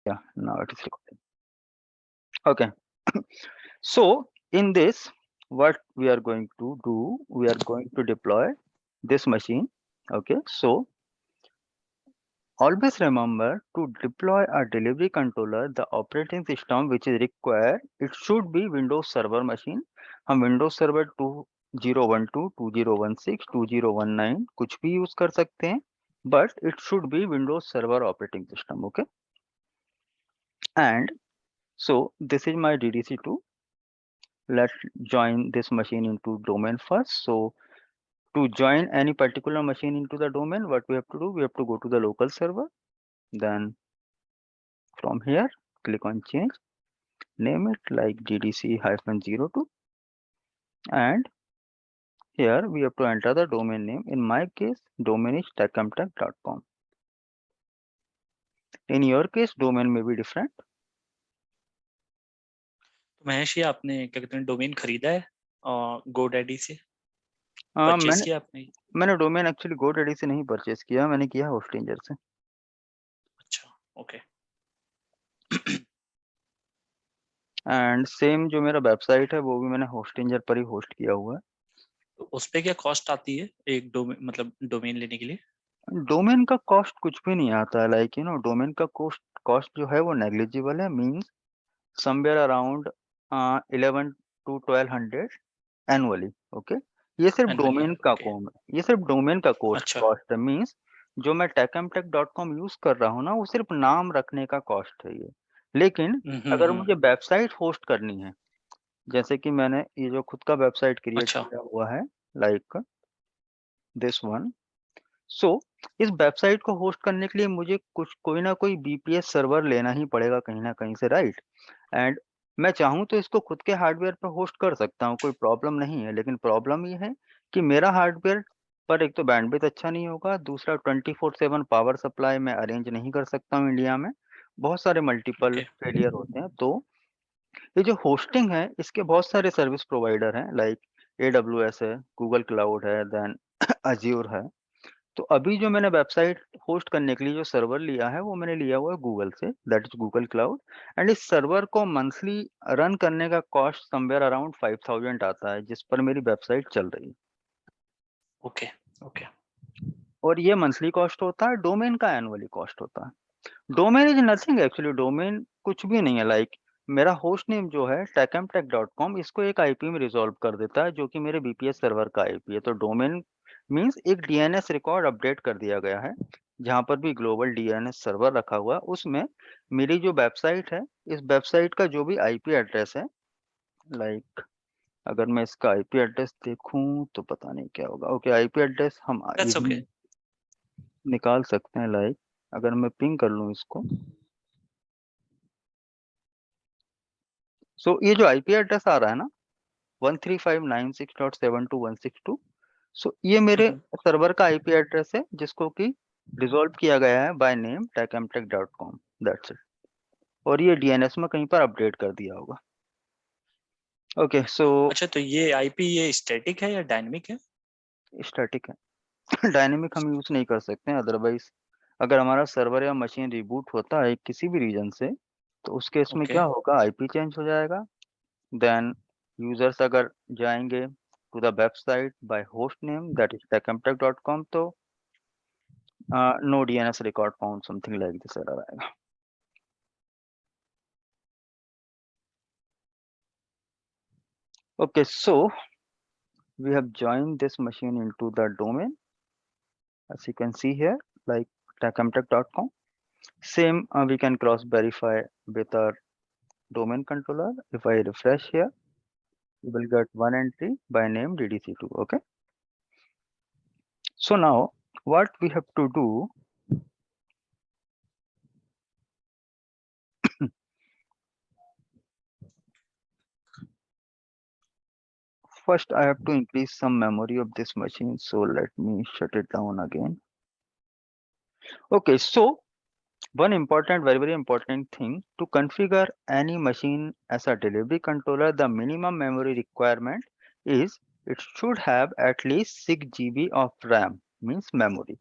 Yeah, now it is recording. Okay. So in this, what we are going to do, we are going to deploy this machine. Okay. So always remember to deploy a delivery controller, the operating system which is required, it should be Windows Server machine. हम Windows Server 2012, 2016, 2019 कुछ भी use कर सकते हैं, but it should be Windows Server operating system. Okay. And so this is my DDC2. Let's join this machine into domain first. So to join any particular machine into the domain, what we have to do, we have to go to the local server. Then from here, click on change, name it like DDC-02. And here we have to enter the domain name. In my case, domain is techemtech.com. In your case, domain may be different. तो महेश, ये आपने क्या कहते हैं domain खरीदा है GoDaddy से? Purchase किया आपने? मैंने डोमेन एक्चुअली GoDaddy से नहीं परचेस किया, मैंने किया होस्टिंजर से। अच्छा, ओके। एंड सेम जो मेरा वेबसाइट है वो भी मैंने होस्टिंजर पर ही होस्ट किया हुआ है। तो उस पे क्या कॉस्ट आती है एक डोमेन, मतलब डोमेन लेने के लिए? डोमेन का कॉस्ट कुछ भी नहीं आता है, लाइक डोमेन का कॉस्ट जो है वो नेग्लिजिबल है, means somewhere around 11 to 1200 annually. Okay, ये सिर्फ एनुअली? डोमेन का ओके, ये सिर्फ डोमेन का अच्छा। कॉस्ट है, मींस जो मैं techemtech.com यूज कर रहा हूँ ना, वो सिर्फ नाम रखने का कॉस्ट है ये। लेकिन अगर मुझे वेबसाइट होस्ट करनी है, जैसे कि मैंने ये जो खुद का वेबसाइट क्रिएट अच्छा, किया हुआ है, लाइक दिस वन। सो इस वेबसाइट को होस्ट करने के लिए मुझे कोई ना कोई बीपीएस सर्वर लेना ही पड़ेगा कहीं ना कहीं से, राइट। एंड मैं चाहूँ तो इसको खुद के हार्डवेयर पर होस्ट कर सकता हूँ, कोई प्रॉब्लम नहीं है। लेकिन प्रॉब्लम ये है कि मेरा हार्डवेयर पर एक तो बैंडविड्थ अच्छा नहीं होगा, दूसरा 24/7 पावर सप्लाई मैं अरेंज नहीं कर सकता हूँ इंडिया में, बहुत सारे मल्टीपल ओके, फेलियर होते हैं। तो ये जो होस्टिंग है, इसके बहुत सारे सर्विस प्रोवाइडर हैं, लाइक AWS है, गूगल क्लाउड है, देन अज्योर है। तो अभी जो मैंने वेबसाइट होस्ट करने के लिए जो सर्वर लिया है, वो मैंने लिया हुआ है गूगल से, that is Google cloud. And इस सर्वर को मंथली रन करने का कॉस्ट समवेयर अराउंड 5000 आता है, जिस पर मेरी वेबसाइट चल रही है। Okay, okay. और ये मंथली कॉस्ट होता है, डोमेन का एनुअली कॉस्ट होता है। Domain is nothing actually, domain कुछ भी नहीं है। लाइक मेरा होस्ट नेम जो है techemtech.com, इसको एक आईपी में रिजॉल्व कर देता है, जो कि मेरे बीपीएस सर्वर का आईपी है। तो डोमेन मींस एक डीएनएस रिकॉर्ड अपडेट कर दिया गया है, जहां पर भी ग्लोबल डीएनएस सर्वर रखा हुआ है, उसमें मेरी जो वेबसाइट है, इस वेबसाइट का जो भी आईपी एड्रेस है, लाइक अगर मैं इसका आईपी एड्रेस देखूं तो पता नहीं क्या होगा। ओके, आईपी एड्रेस हम दैट्स ओके। इजीली निकाल सकते हैं। लाइक अगर मैं पिंग कर लूं इसको, सो ये जो आईपी एड्रेस आ रहा है ना, 135.96.72162, सो ये मेरे सर्वर का आईपी एड्रेस है, जिसको कि रिजॉल्व किया गया है by name techemtech.com, that's it. और ये डीएनएस में कहीं पर अपडेट कर दिया होगा। ओके, सो अच्छा, तो ये आईपी ये स्टैटिक है या डायनेमिक है? स्टैटिक है। डायनेमिक हम यूज नहीं कर सकते हैं, अदरवाइज अगर हमारा सर्वर या मशीन रिबूट होता है किसी भी रीजन से, तो उस केस में ओके, क्या होगा, आईपी चेंज हो जाएगा। देन यूजर्स अगर जाएंगे to the website by host name that is techemtech.com, तो no DNS record found, something like this error आएगा। Okay, so we have joined this machine into the domain, as you can see here, like techemtech.com. Same, we can cross verify with our domain controller. If I refresh here, you will get one entry by name DDC2. Okay, so now what we have to do, first I have to increase some memory of this machine, so let me shut it down again. Okay, so one important, very important thing, to configure any machine as a delivery controller, the minimum memory requirement is it should have at least 6 GB of RAM, means memory.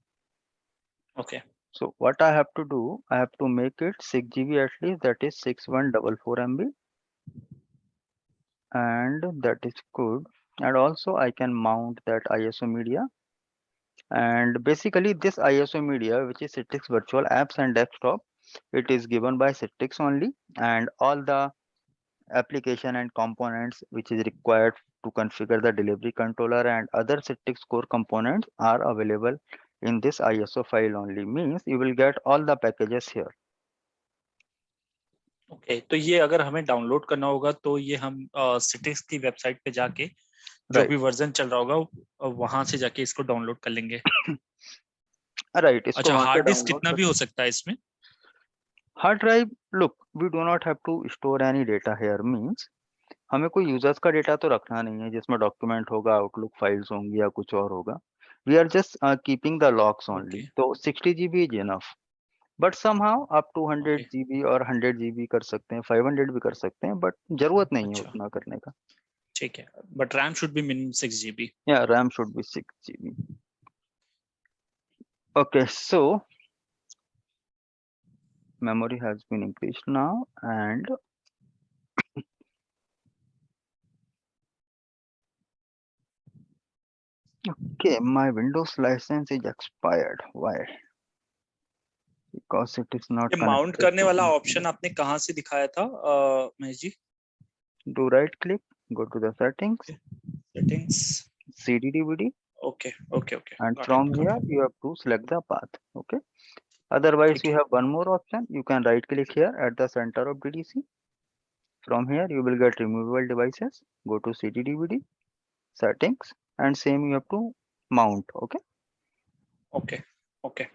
Okay. So what I have to do, I have to make it 6 GB at least, that is 6144 MB, and that is good. And also I can mount that ISO media. And basically this ISO media, which is Citrix Virtual Apps and Desktop, it is given by Citrix only, and all the application and components which is required to configure the delivery controller and other Citrix core components are available in this ISO file only. Means you will get all the packages here. Okay, तो ये अगर हमें download करना होगा तो ये हम सिटिक्स की वेबसाइट पे जाके जो Right. भी वर्जन चल रहा होगा वहां से जाके इसको डाउनलोड कर लेंगे। राइट, इसको अच्छा, वहां से हार्ड डिस्क डाउनलोड कितना कर। भी हो सकता है इसमें? Hard drive, look we do not have to store any data here. Means हमें कोई यूजर्स का डेटा तो रखना नहीं है जिसमें डॉक्यूमेंट होगा, आउटलुक फाइल्स होंगी या कुछ और होगा। We are just keeping the logs only. Okay तो 60 GB is enough, but somehow आप 200 ओके, GB और 100 GB कर सकते हैं, 500 भी कर सकते हैं, बट जरूरत नहीं है अच्छा उतना करने का। ठीक है, but RAM should be minimum 6 GB। या RAM should be 6 GB। Okay, so memory has been increased now, and okay, my Windows license is expired. Why? Because it is not ये माउंट connected करने to वाला option internet. आपने कहाँ से दिखाया था Mahesh ji? Do right click, go to the settings, settings, CD DVD, okay okay okay, and got from it got here it, you have to select the path. Okay. Otherwise, ठीक you है। have one more option. You can right click here at the center of DDC. From here, you will get removable devices. Go to CD DVD, settings, and same you have to mount. Okay. Okay okay,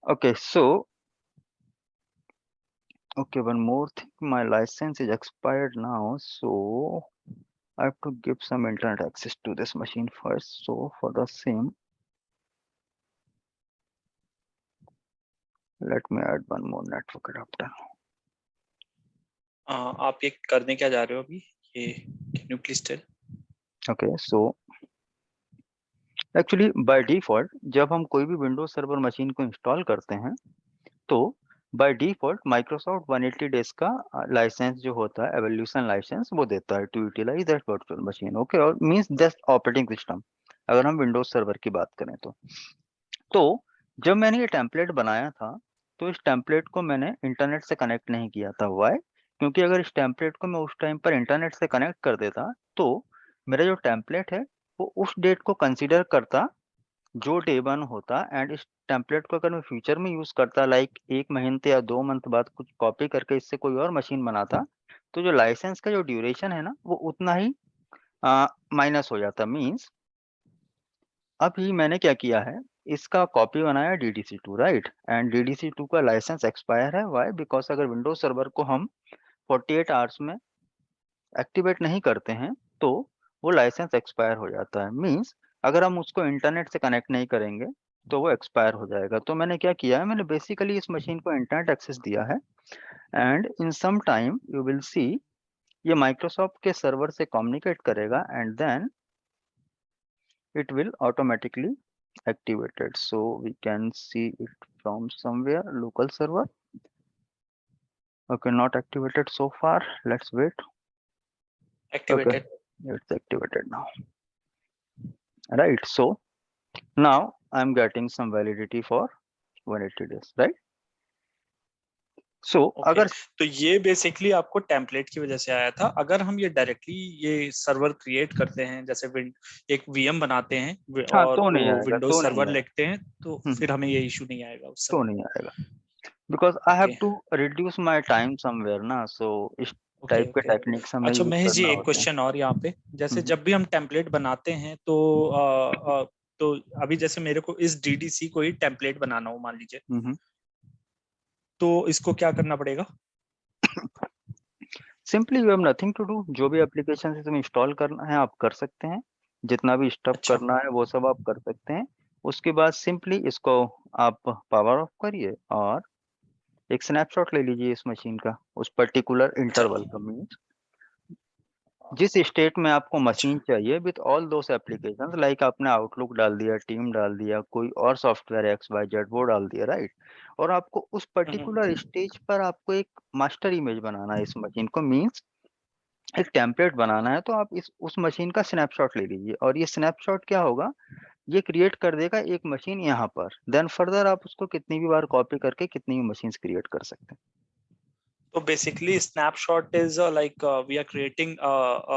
Okay. So, okay, one more thing. My license is expired now, so I have to give some internet access to this machine first. So for the same, let me add one more network adapter. आप ये करने क्या जा रहे हो अभी? ये can you please tell? Okay, so actually by default जब हम कोई भी विंडोज सर्वर मशीन को इंस्टॉल करते हैं तो बाय डिफॉल्ट माइक्रोसॉफ्ट 180 डेज का लाइसेंस जो होता है, एवोल्यूशन लाइसेंस, वो देता है to utilize that virtual machine. Okay, और मींस दैट ऑपरेटिंग सिस्टम, अगर हम विंडोज सर्वर की बात करें तो जब मैंने ये टेम्पलेट बनाया था तो इस टेम्पलेट को मैंने इंटरनेट से कनेक्ट नहीं किया था। वाई? क्योंकि अगर इस टेम्पलेट को मैं उस टाइम पर इंटरनेट से कनेक्ट कर देता तो मेरा जो टेम्पलेट है वो उस डेट को कंसीडर करता जो डे वन होता, एंड इस टेम्पलेट को अगर मैं फ्यूचर में यूज करता, लाइक 1 महीने या 2 मंथ बाद कुछ कॉपी करके इससे कोई और मशीन बनाता, तो जो लाइसेंस का जो ड्यूरेशन है ना वो उतना ही माइनस हो जाता। मीन्स अभी मैंने क्या किया है, इसका कॉपी बनाया DDC2, राइट, एंड DDC2 का लाइसेंस एक्सपायर है। वाई? बिकॉज अगर विंडोज सर्वर को हम 48 आवर्स में एक्टिवेट नहीं करते हैं तो वो लाइसेंस एक्सपायर हो जाता है। मींस अगर हम उसको इंटरनेट से कनेक्ट नहीं करेंगे तो वो एक्सपायर हो जाएगा। तो मैंने क्या किया है, मैंने बेसिकली इस मशीन को इंटरनेट एक्सेस दिया है, and in some time you will see ये माइक्रोसॉफ्ट के सर्वर से कम्युनिकेट करेगा, and then it will automatically activated. So we can see it from somewhere local server. Okay, not activated so far. Let's wait. Okay, activated. it's activated now. Right, so now I'm getting some validity for 180 days, right? So okay, अगर तो ये basically आपको template की वजह से आया था। अगर हम ये डायरेक्टली ये सर्वर क्रिएट करते हैं, जैसे एक वीएम बनाते हैं हाँ और तो नहीं वो आएगा, विंडोज तो नहीं सर्वर आएगा। लिखते हैं, तो फिर हमें ये इशू नहीं आएगा उस तो समय। नहीं आएगा, because I have okay to reduce my time somewhere ना, so इस ओके टाइप के ओके। टेक्निक्स हमें अच्छा यूज महेश जी, करना एक होते हैं। क्वेश्चन और यहाँ पे, जैसे हम्म, जब भी हम टेम्पलेट बनाते हैं तो अभी जैसे मेरे को इस डीडीसी को ही टेम्पलेट बनाना हो मान लीजिए, हम्म। तो इसको क्या करना पड़ेगा? Simply you have nothing to do. जो भी एप्लीकेशन से तुम्हें इंस्टॉल करना है आप कर सकते हैं, जितना भी स्टफ अच्छा करना है वो सब आप कर सकते हैं। उसके बाद सिंपली इसको आप पावर ऑफ करिए और एक स्नैपशॉट ले लीजिए इस मशीन का, उस पर्टिकुलर अच्छा इंटरवल का। मीन्स जिस स्टेट में आपको मशीन चाहिए with all those applications, like आपने आउटलुक डाल दिया, टीम डाल दिया, कोई और सॉफ्टवेयर एक्स वाई जेड वो डाल दिया, राइट? और आपको उस पर्टिकुलर स्टेज पर आपको एक मास्टर इमेज बनाना है इस मशीन को, मींस एक टेम्पलेट बनाना है, तो आप इस उस मशीन का स्नैपशॉट ले लीजिए और ये स्नैपशॉट क्या होगा, ये क्रिएट कर देगा एक मशीन यहाँ पर। देन फर्दर आप उसको कितनी भी बार कॉपी करके कितनी भी मशीन्स क्रिएट कर सकते हैं। So basically, snapshot is like we are creating a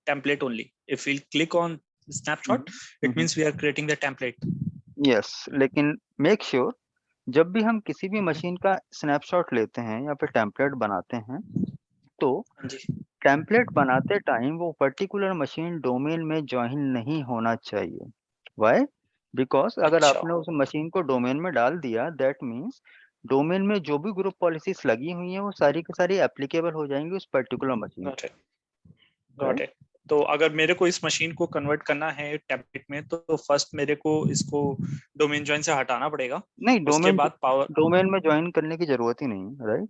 template only. If we click on snapshot, it means we are creating the template. Yes, लेकिन मेक श्योर जब भी हम किसी भी मशीन का स्नैपशॉट लेते हैं या फिर टेम्पलेट बनाते हैं, तो हाँ जी, टेम्पलेट बनाते टाइम वो पर्टिकुलर मशीन डोमेन में ज्वाइन नहीं होना चाहिए। व्हाई? बिकॉज अगर अच्छा, आपने उस मशीन को डोमेन में डाल दिया, दैट मीन्स डोमेन में जो भी ग्रुप पॉलिसीज लगी हुई हैं वो सारी की सारी एप्लीकेबल हो जाएंगी उस पर्टिकुलर मशीन गॉट पे, इट, गॉट राइट? इट। तो अगर मेरे को इस मशीन को कन्वर्ट करना है टेम्पलेट में, तो फर्स्ट मेरे को इसको डोमेन जॉइन से हटाना पड़ेगा। नहीं, उसके डोमेन बाद पावर, डोमेन में ज्वाइन करने की जरूरत ही नहीं, राइट?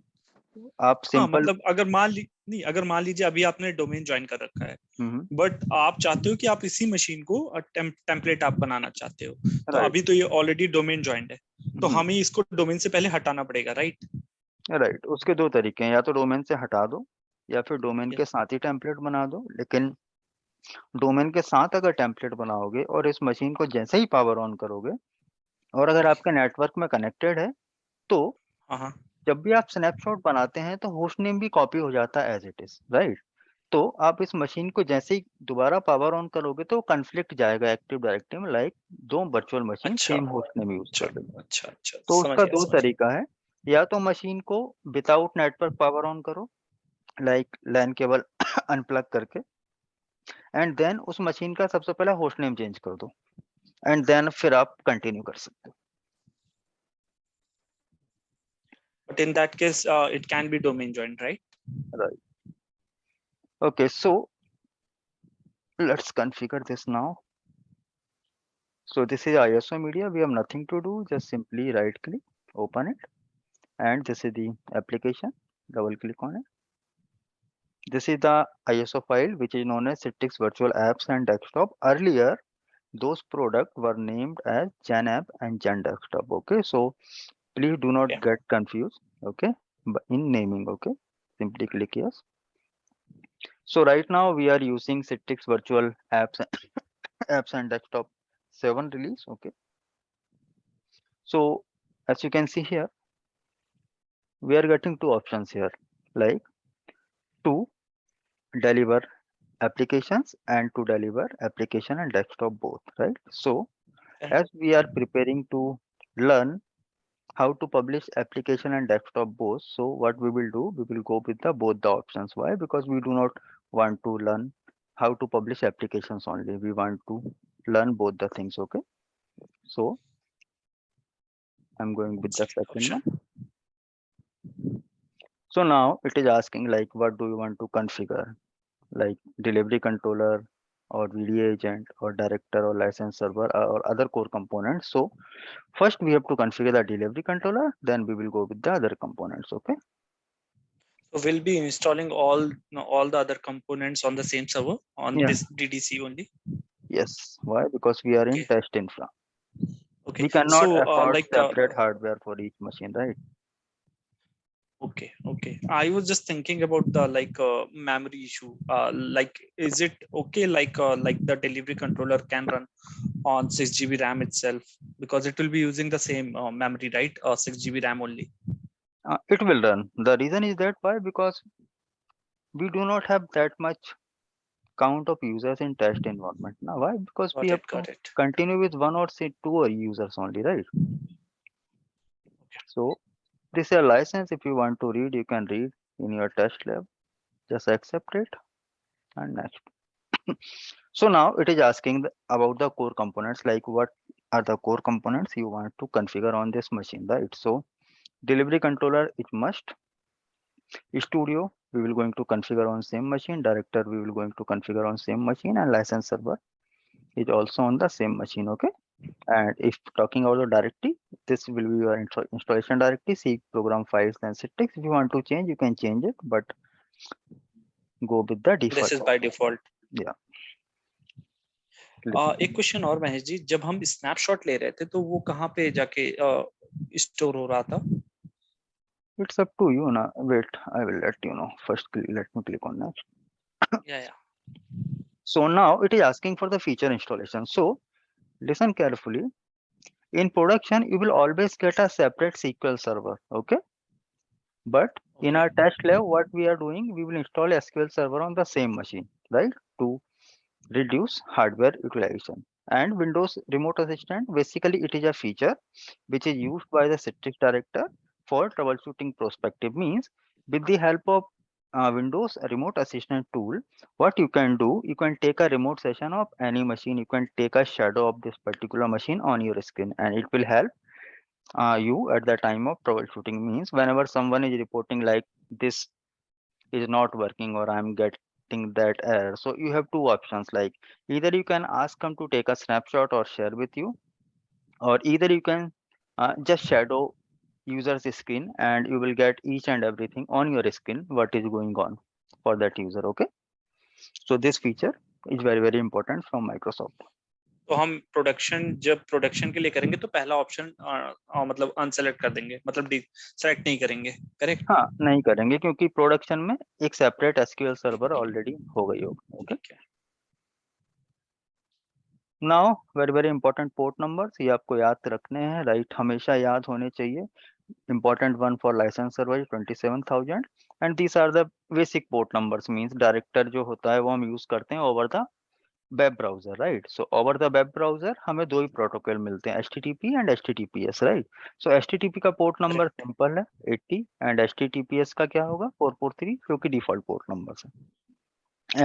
आप हाँ सिंपल मतलब अगर नहीं, अगर मान लीजिए अभी आपने डोमेन ज्वाइन कर रखा है, हम्म, बट आप चाहते हो कि आप इसी मशीन को टेम्पलेट आप बनाना चाहते हो, तो राइट, अभी तो ये ऑलरेडी डोमेन ज्वाइंड है, तो हमें इसको डोमेन से पहले हटाना पड़ेगा, राइट? राइट। उसके दो तरीके हैं, या तो डोमेन से हटा दो या फिर डोमेन के यस, साथ ही टेम्पलेट बना दो। लेकिन डोमेन के साथ अगर टेम्पलेट बनाओगे और इस मशीन को जैसे ही पावर ऑन करोगे और अगर ओके, आपके नेटवर्क में कनेक्टेड है, तो हाँ हाँ, जब भी आप स्नैपशॉट बनाते हैं तो होस्ट नेम भी कॉपी हो जाता है एज इट इज, राइट? तो आप इस मशीन को जैसे ही दोबारा पावर ऑन करोगे तो कन्फ्लिक्ट जाएगा एक्टिव डायरेक्टरी में, लाइक दो वर्चुअल मशीन अच्छा सेम होस्ट नेम यूज अच्छा कर रही है। अच्छा अच्छा, तो उसका दो समझ गया। तरीका है, या तो मशीन को विदाउट नेटवर्क पावर ऑन करो, लाइक लैन केबल अनप्लग करके, एंड देन उस मशीन का सबसे पहले होस्ट नेम चेंज कर दो, एंड देन फिर आप कंटिन्यू कर सकते but in that case it can be domain joined, right? हो, right? Okay, so let's configure this now. So this is ISO media, we have nothing to do, just simply right click, open it, and this is the application, double click on it. This is the ISO file which is known as Citrix Virtual Apps and Desktop. Earlier, those products were named as Gen App and Gen Desktop. Okay, so please do not Okay, get confused. Okay, but in naming, okay, simply click yes. So right now we are using Citrix Virtual Apps Apps and Desktop 7 release. Okay, so as you can see here, we are getting two options here, like to deliver applications and to deliver application and desktop both, right? So okay, as we are preparing to learn how to publish application and desktop both, so what we will do, we will go with the both the options. Why? Because we do not want to learn how to publish applications only, we want to learn both the things. Okay, so I'm going with the second second option. one. So now it is asking like what do you want to configure, like delivery controller or VDA agent or director or license server or other core components. So first we have to configure the delivery controller, then we will go with the other components. Okay. So we'll be installing all the other components on the same server on Yeah. this DDC only. Yes. Why? Because we are in Okay, test infra. okay. We cannot So afford separate hardware for each machine, right? okay, okay. I was just thinking about the memory issue. Like, is it okay? Like the delivery controller can run on 6 GB RAM itself, because it will be using the same memory, right? 6 GB RAM only. It will run. The reason is that why? Because we do not have that much count of users in test environment. Now why? Because we Got have it, to got it. continue with one or say two or users only, right? So this is a license. If you want to read, you can read in your test lab. Just accept it and next. So now it is asking about the core components, like what are the core components you want to configure on this machine, right? So delivery controller it must. Studio we will going to configure on same machine. Director we will going to configure on same machine, and license server is also on the same machine. Okay. And if talking about the directory, this will be your installation directory, C program files and Citrix. If you want to change, you can change it, but go with the default This is by default. yeah एक question और महेश जी, जब हम snapshot ले रहे थे तो वो कहाँ पे जाके स्टोर हो रहा था? it's up to you now. Wait, I will let you know. First let me click on next. Yeah. So now it is asking for the feature installation. So listen carefully. In production, you will always get a separate SQL server. Okay. But in our test lab, what we are doing, we will install SQL server on the same machine, right? To reduce hardware utilization. And Windows Remote Assistant, basically it is a feature which is used by the Citrix director for troubleshooting perspective. Means with the help of Windows Remote Assistant tool, what you can do, you can take a remote session of any machine, you can take a shadow of this particular machine on your screen, and it will help you at the time of troubleshooting. Means whenever someone is reporting like this is not working or I'm getting that error, so you have two options, like either you can ask them to take a snapshot or share with you, or either you can just shadow user's screen and you will get each and everything on your screen what is going on for that user. Okay, so this feature is very very important from Microsoft. तो हम जब production के लिए करेंगे तो पहला option मतलब unselect कर देंगे, मतलब सेलेक्ट नहीं करेंगे, करेक्ट? हाँ, नहीं करेंगे क्योंकि प्रोडक्शन में एक सेपरेट एसक्यूएल सर्वर ऑलरेडी हो गई होगी. Okay, now very very important port numbers, ये आपको याद रखने हैं, राइट? हमेशा याद होने चाहिए. Important one for license server is 27,000 and these are the basic port numbers. Means director जो होता है वो हम यूज करते हैं over the web browser, right? So over the web browser हमें दो ही प्रोटोकॉल मिलते हैं, HTTP and HTTPS, right? So HTTP का पोर्ट नंबर सिंपल है 80 एंड HTTPS का क्या होगा 443, जो कि डिफॉल्ट पोर्ट नंबर है.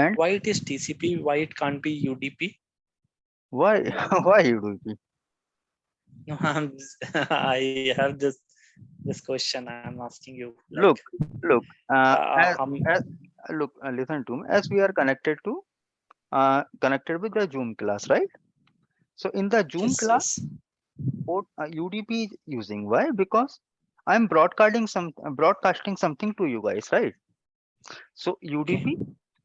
And why it is TCP, why it can't be UDP? why why UDP? No, I have this question I'm asking you. Look, look, हम look, listen to me. As we are connected to connected with the Zoom class, right? So in the Zoom yes, class, port UDP is using. Why? Because I'm broadcasting something to you guys, right? So UDP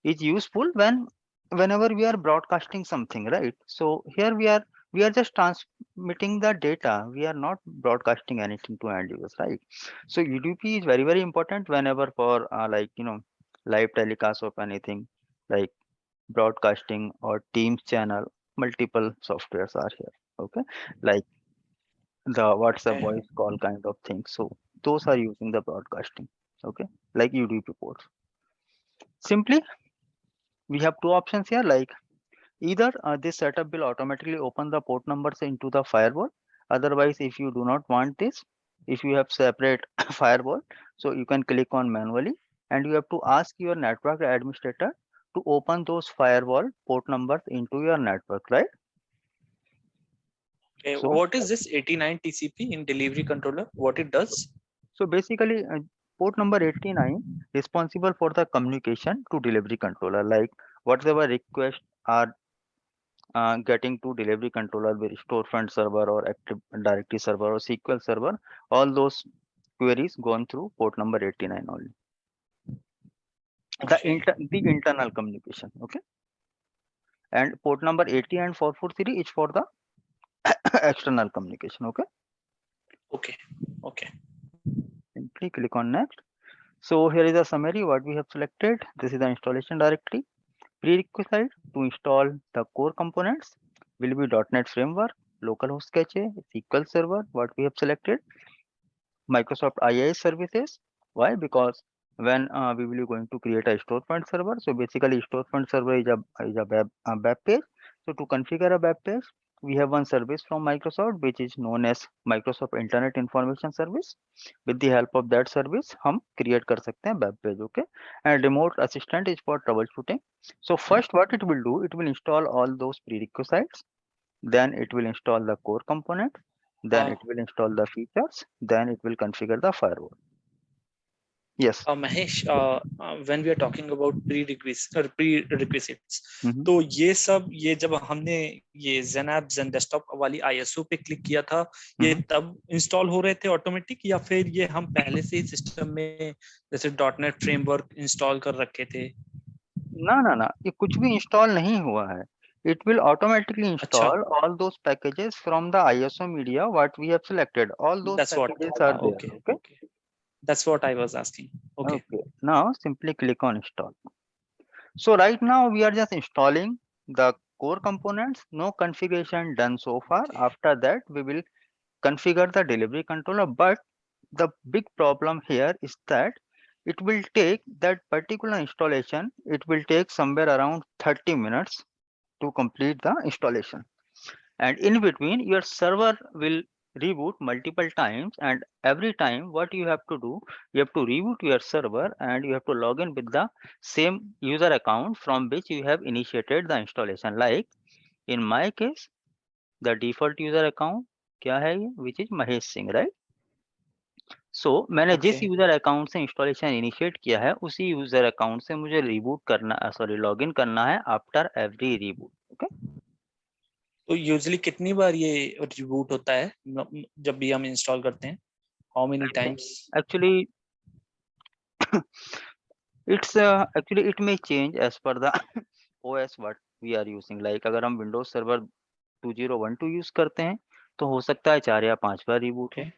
is useful whenever we are broadcasting something, right? So here we are just transmitting the data. We are not broadcasting anything to end users, right? So UDP is very very important whenever for like live telecast of anything like broadcasting or Teams channel. Multiple softwares are here. Okay, like the WhatsApp voice call kind of thing. So those are using the broadcasting. Okay, like UDP ports. Simply, we have two options here. Like either this setup will automatically open the port numbers into the firewall. Otherwise, if you do not want this, if you have separate firewall, so you can click on manually and you have to ask your network administrator to open those firewall port numbers into your network, right? Okay, So what is this 89 TCP in delivery controller? What it does? so basically, port number 89 responsible for the communication to delivery controller. Like whatever requests are getting to delivery controller with storefront server or Active Directory server or SQL server, all those queries gone through port number 89 only. The internal communication, okay? And port number 80 and 443 is for the external communication, okay? Okay. Simply click on next. So here is a summary what we have selected. This is the installation directory. Prerequisite to install the core components will be .NET Framework, localhost cache, SQL Server, what we have selected, Microsoft IIS services. Why? Because when we will be going to create a storefront server, so basically storefront server is a web page. So to configure a web page, we have one service from Microsoft which is known as Microsoft Internet Information Service. With the help of that service, हम create कर सकते हैं web page, okay? And remote assistant is for troubleshooting. So first, what it will do, it will install all those prerequisites. Then it will install the core component. Then it will install the features. Then it will configure the firewall. Yes. Mahesh, when we are talking about prerequisites, तो ये जब हमने ये Zen desktop वाली ISO पे click किया था, ये तब इंस्टॉल हो रहे थे ऑटोमेटिक, या फिर ये हम पहले से ही सिस्टम में जैसे .NET फ्रेमवर्क इंस्टॉल कर रखे थे? ना ये कुछ भी इंस्टॉल नहीं हुआ है. It will automatically अच्छा, install all those packages from the ISO media what we have selected. All those that's what. packages are there. Okay, Okay. okay. That's what I was asking. Okay, Okay. Now simply click on install. So right now we are just installing the core components. No configuration done so far. okay, After that we will configure the delivery controller. But the big problem here is that it will take that particular installation. It will take somewhere around 30 minutes to complete the installation. And in between your server will reboot multiple times, and every time what you have to do, you have to reboot your server and you have to log in with the same user account from which you have initiated the installation. Like in my case, the default user account क्या है ये, which is Mahesh Singh, right? So मैंने जिस okay. User account से installation initiate किया है उसी user account से मुझे रिबूट करना, सॉरी, लॉगिन करना है आफ्टर एवरी रिबूट. ओके. तो यूजुअली कितनी बार ये रिबूट होता है जब भी हम इंस्टॉल करते हैं? How many times? Actually, it's actually it may change as per the OS what we are using. Like अगर हम Windows Server 2012 यूज करते हैं तो हो सकता है 4 या 5 बार रिबूट हो. ओके,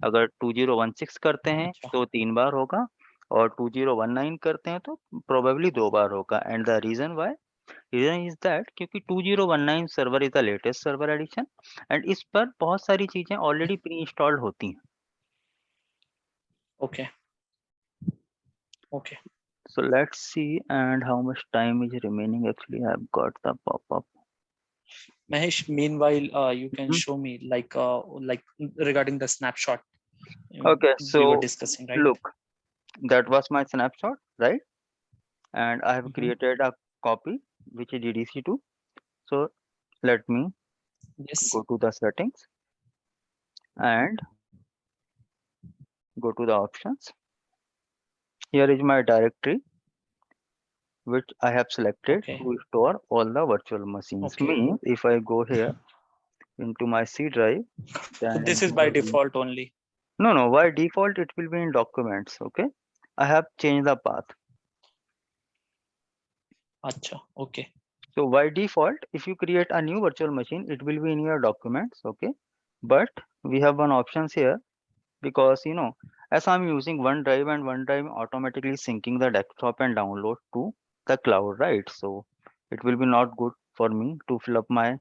अगर 2016 करते हैं अच्छा, तो 3 बार होगा, और 2019 करते हैं तो प्रोबेबली 2 बार होगा. And the reason is that क्योंकि 2019 server is the latest server edition, and इस पर बहुत सारी चीजें ऑलरेडी प्री इंस्टॉल्ड होती हैं. Okay, okay. So let's see and how much time is remaining. Actually I've got the pop-up. Mahesh, meanwhile, you can Mhm. show me like regarding the snapshot Okay, we were so discussing, right? look, that was my snapshot, right? And I have Mhm. created a copy which is DDC2. So let me Yes. go to the settings and go to the options. Here is my directory which I have selected Okay. to store all the virtual machines. Okay. Means if I go here into my C drive, So then this is by default only. no, by default it will be in documents. Okay, I have changed the path. Acha. Okay. So by default, if you create a new virtual machine, it will be in your documents. Okay, but we have one options here because as I'm using OneDrive, and OneDrive automatically syncing the desktop and download to the cloud, right? So it will be not good for me to fill up my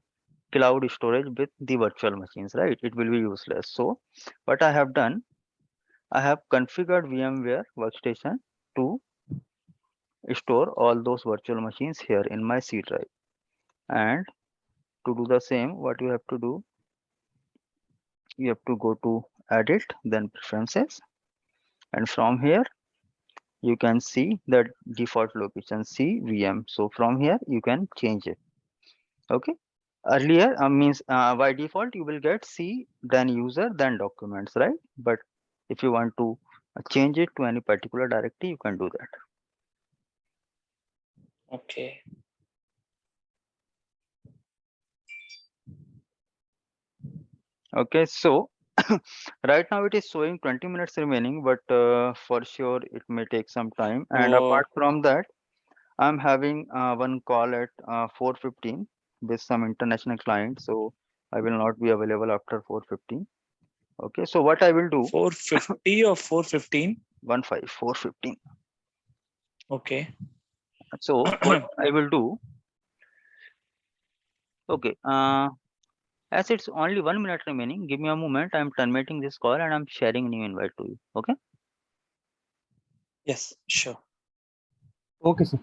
cloud storage with the virtual machines, right? It will be useless. So what I have done, I have configured VMware Workstation to store all those virtual machines here in my C drive. And to do the same, what you have to do, you have to go to edit, then preferences, and from here you can see the default location CVM. So from here you can change it. Okay, earlier means by default you will get C, then user, then documents, right? But if you want to change it to any particular directory, you can do that. Okay. Okay, so right now it is showing 20 minutes remaining, but for sure it may take some time. And apart So from that, I'm having one call at 4:15 with some international client, so I will not be available after 4:15. Okay, so what I will do, 450 or 415? 4:15. Okay. So what I will do, okay, as it's only 1 minute remaining, give me a moment. I'm terminating this call and I'm sharing new invite to you. Okay. Yes, sure. Okay, sir.